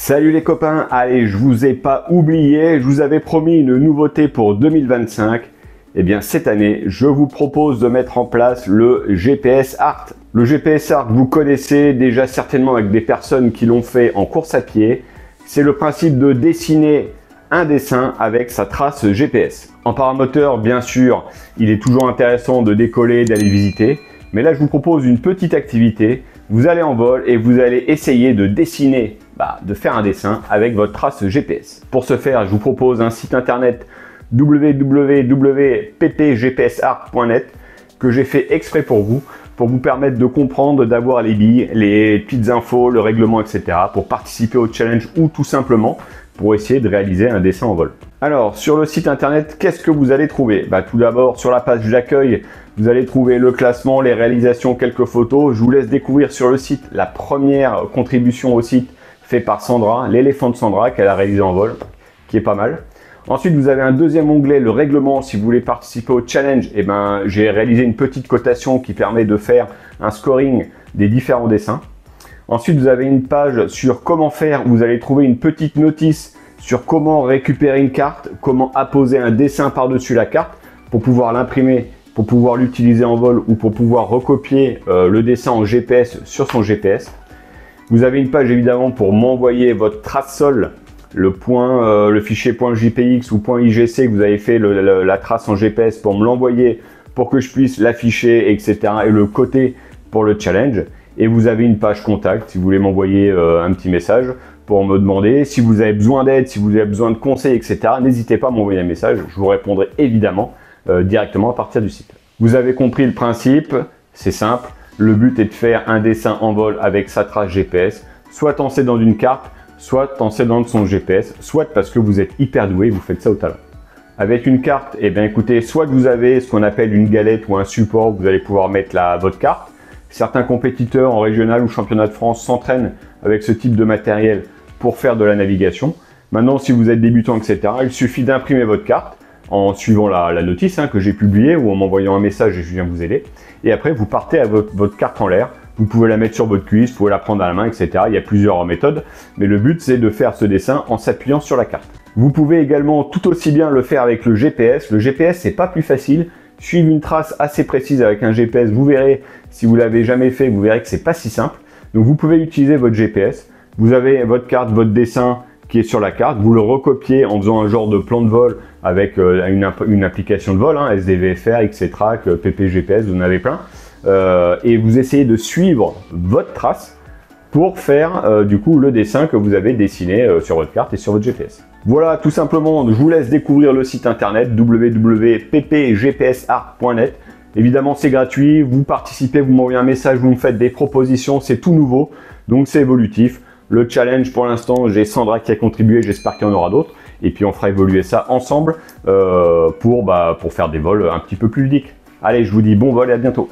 Salut les copains, allez, je vous ai pas oublié, je vous avais promis une nouveauté pour 2025. Eh bien cette année, je vous propose de mettre en place le GPS Art. Le GPS Art, vous connaissez déjà certainement avec des personnes qui l'ont fait en course à pied. C'est le principe de dessiner un dessin avec sa trace GPS. En paramoteur, bien sûr, il est toujours intéressant de décoller, d'aller visiter. Mais là, je vous propose une petite activité. Vous allez en vol et vous allez essayer de dessiner, de faire un dessin avec votre trace GPS. Pour ce faire, je vous propose un site internet www.ppgpsart.net que j'ai fait exprès pour vous permettre de comprendre, d'avoir les billes, les petites infos, le règlement, etc. pour participer au challenge ou tout simplement pour essayer de réaliser un dessin en vol. Alors, sur le site internet, qu'est-ce que vous allez trouver? Tout d'abord, sur la page d'accueil, vous allez trouver le classement, les réalisations, quelques photos. Je vous laisse découvrir sur le site la première contribution au site faite par Sandra, l'éléphant de Sandra qu'elle a réalisé en vol, qui est pas mal. Ensuite, vous avez un deuxième onglet, le règlement. Si vous voulez participer au challenge, j'ai réalisé une petite cotation qui permet de faire un scoring des différents dessins. Ensuite, vous avez une page sur comment faire. Vous allez trouver une petite notice sur comment récupérer une carte, comment apposer un dessin par-dessus la carte pour pouvoir l'imprimer, pour pouvoir l'utiliser en vol ou pour pouvoir recopier le dessin en GPS sur son GPS. Vous avez une page évidemment pour m'envoyer votre trace sol, le fichier .jpx ou .igc que vous avez fait la trace en GPS pour me l'envoyer pour que je puisse l'afficher, etc. et le coter pour le challenge. Et vous avez une page contact si vous voulez m'envoyer un petit message pour me demander si vous avez besoin d'aide, si vous avez besoin de conseils, etc. N'hésitez pas à m'envoyer un message, je vous répondrai évidemment directement à partir du site. Vous avez compris le principe, c'est simple. Le but est de faire un dessin en vol avec sa trace GPS, soit en dans une carte, soit en dans son GPS, soit parce que vous êtes hyper doué, vous faites ça au talent. Avec une carte, écoutez, soit vous avez ce qu'on appelle une galette ou un support, vous allez pouvoir mettre votre carte. Certains compétiteurs en régional ou championnat de France s'entraînent avec ce type de matériel pour faire de la navigation. Maintenant, si vous êtes débutant, etc., il suffit d'imprimer votre carte en suivant la notice que j'ai publiée ou en m'envoyant un message et je viens vous aider. Et après, vous partez à votre carte en l'air. Vous pouvez la mettre sur votre cuisse, vous pouvez la prendre à la main, etc. Il y a plusieurs méthodes, mais le but, c'est de faire ce dessin en s'appuyant sur la carte. Vous pouvez également tout aussi bien le faire avec le GPS. Le GPS, c'est pas plus facile. Suivre une trace assez précise avec un GPS, vous verrez, si vous l'avez jamais fait, vous verrez que c'est pas si simple. Donc vous pouvez utiliser votre GPS, vous avez votre carte, votre dessin qui est sur la carte, vous le recopiez en faisant un genre de plan de vol avec une application de vol, SDVFR, XCTrack, PPGPS, vous en avez plein. Et vous essayez de suivre votre trace pour faire du coup le dessin que vous avez dessiné sur votre carte et sur votre GPS. Voilà, tout simplement, je vous laisse découvrir le site internet www.ppgpsart.net. Évidemment, c'est gratuit, vous participez, vous m'envoyez un message, vous me faites des propositions, c'est tout nouveau, donc c'est évolutif. Le challenge, pour l'instant, j'ai Sandra qui a contribué, j'espère qu'il y en aura d'autres. Et puis, on fera évoluer ça ensemble pour faire des vols un petit peu plus ludiques. Allez, je vous dis bon vol et à bientôt.